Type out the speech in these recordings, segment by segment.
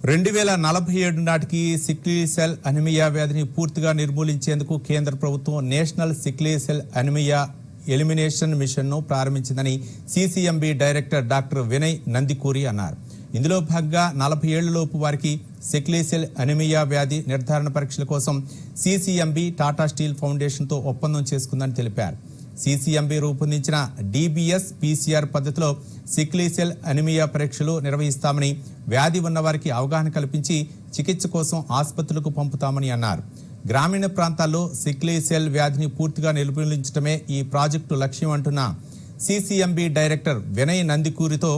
2047 నాటికి సిక్లీ cell anaemia వ్యాధిని పూర్తిగా నిర్మూలించేందుకు కేంద్ర ప్రభుత్వం national sickle cell anemia elimination మిషన్ను ప్రారంభించిందని CCMB director doctor Vinay Nandicoori అన్నారు. ఇందులో భాగంగా 40 ఏళ్లలోపు వారికి సిక్లీ సెల్ అనిమియా వ్యాధి నిర్ధారణ పరీక్షల కోసం సిసిఎంబి టాటా స్టీల్ ఫౌండేషన్తో ఒప్పందం చేసుకుందని తెలిపారు. సిసిఎంబి రూపొందించిన డిబిఎస్ పిసిఆర్ పద్ధతిలో సిక్లీ సెల్ అనిమియా పరీక్షలు నిర్వహిస్తామని, వ్యాధి ఉన్నవారికి అవగాహన కల్పించి చికిత్స కోసం ఆసుపత్రులకు పంపుతామని అన్నారు. గ్రామీణ ప్రాంతాల్లో సిక్లీ సెల్ వ్యాధిని పూర్తిగా నిర్మూలించడమే ఈ ప్రాజెక్టు లక్ష్యం అంటున్న సిసిఎంబి డైరెక్టర్ వినయ్ నందికూరితో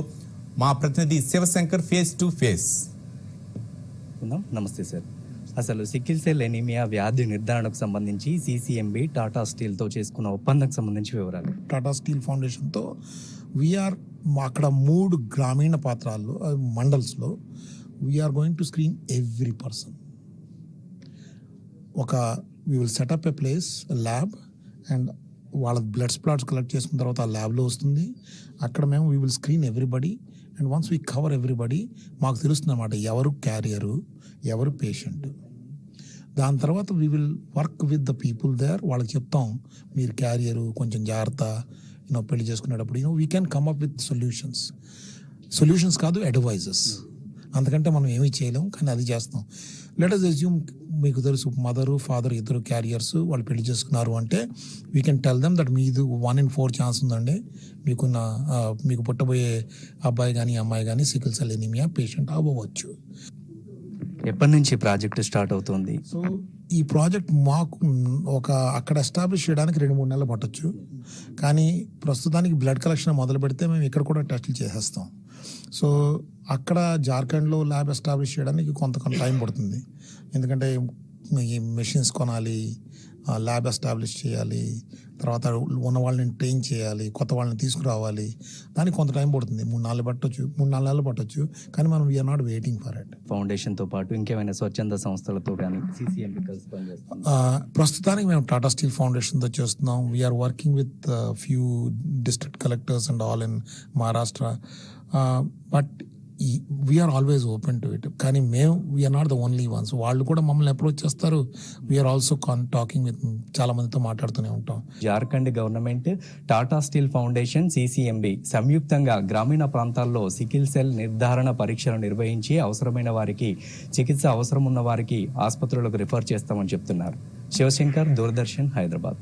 మా ప్రతినిధి శివశంకర్ ఫేస్ టు ఫేస్. నమస్తే సార్. అసలు సిక్కిల్ సెల్ ఎనీమియా వ్యాధి నిర్ధారణకు సంబంధించి సిసిఎంబి టాటా స్టీల్తో చేసుకున్న ఒప్పందం సంబంధించి వివరాలు. టాటా స్టీల్ ఫౌండేషన్తో వీఆర్ అక్కడ 3 గ్రామీణ పాత్రాల్లో మండల్స్లో we are going to screen every person. We will set up a place lab and వాళ్ళ బ్లడ్ స్పాట్స్ కలెక్ట్ చేసుకున్న తర్వాత ఆ ల్యాబ్లో వస్తుంది. అక్కడ మేము we will screen everybody and once we cover everybody మాకు తెలుస్తుంది అన్నమాట ఎవరు క్యారియరు, ఎవరు పేషెంట్. దాని తర్వాత we will work with the people there. వాళ్ళకి చెప్తాం మీరు క్యారియరు కొంచెం జాగ్రత్త, పెళ్లి చేసుకునేటప్పుడు we can come up with solutions కాదు అడ్వైజెస్. అంతకంటే మనం ఏమీ చేయలేం, కానీ అది చేస్తాం. లెట్ అస్ అస్యూమ్ మీకు తెలుసు మదరు ఫాదర్ ఇద్దరు క్యారియర్స్, వాళ్ళు పెళ్లి చేసుకున్నారు అంటే we can tell them that మీది 1 in 4 ఛాన్స్ ఉందండి మీకు పుట్టబోయే అబ్బాయి కానీ అమ్మాయి కానీ సికిల్ సెల్ ఎనీమియా పేషెంట్ అవ్వవచ్చు. ఎప్పటి నుంచి ప్రాజెక్ట్ స్టార్ట్ అవుతుంది? సో ఈ ప్రాజెక్ట్ మాకు అక్కడ ఎస్టాబ్లిష్ చేయడానికి 2-3 నెలలు పట్టొచ్చు, కానీ ప్రస్తుతానికి బ్లడ్ కలెక్షన్ మొదలు పెడితే మేము ఇక్కడ కూడా టెస్టులు చేసేస్తాం. సో అక్కడ జార్ఖండ్లో ల్యాబ్ ఎస్టాబ్లిష్ చేయడానికి కొంత టైం పడుతుంది, ఎందుకంటే ఈ మెషిన్స్ కొనాలి, ల్యాబ్ ఎస్టాబ్లిష్ చేయాలి, తర్వాత ఉన్న వాళ్ళని ట్రైన్ చేయాలి, కొత్త వాళ్ళని తీసుకురావాలి. దానికి కొంత టైం పడుతుంది, 3-4 నెలలు పట్టొచ్చు, కానీ మనం we are not waiting for it. ఫౌండేషన్తో పాటు ఇంకేమైనా స్వచ్ఛంద సంస్థలతో కానీ సిసిఎంబి కలిసి పనిచేస్తాం. ప్రస్తుతానికి మేము టాటా స్టీల్ ఫౌండేషన్తో చేస్తున్నాం. We are working with few district collectors and all in Maharashtra, but we are always open to it. కానీ we are not the only ones. వాళ్ళు కూడా మమ్మల్ని అప్రోచ్ చేస్తారు. వీఆర్ ఆల్సో టాకింగ్ విత్ చాలా మందితో మాట్లాడుతూనే ఉంటాం. Jharkhand government, Tata steel foundation, CCMB సంయుక్తంగా గ్రామీణ ప్రాంతాల్లో సికిల్ సెల్ నిర్ధారణ పరీక్షలు నిర్వహించి అవసరమైన వారికి చికిత్స అవసరం ఉన్న వారికి ఆసుపత్రులకు రిఫర్ చేస్తామని చెప్తున్నారు. శివశంకర్, దూరదర్శన్, హైదరాబాద్.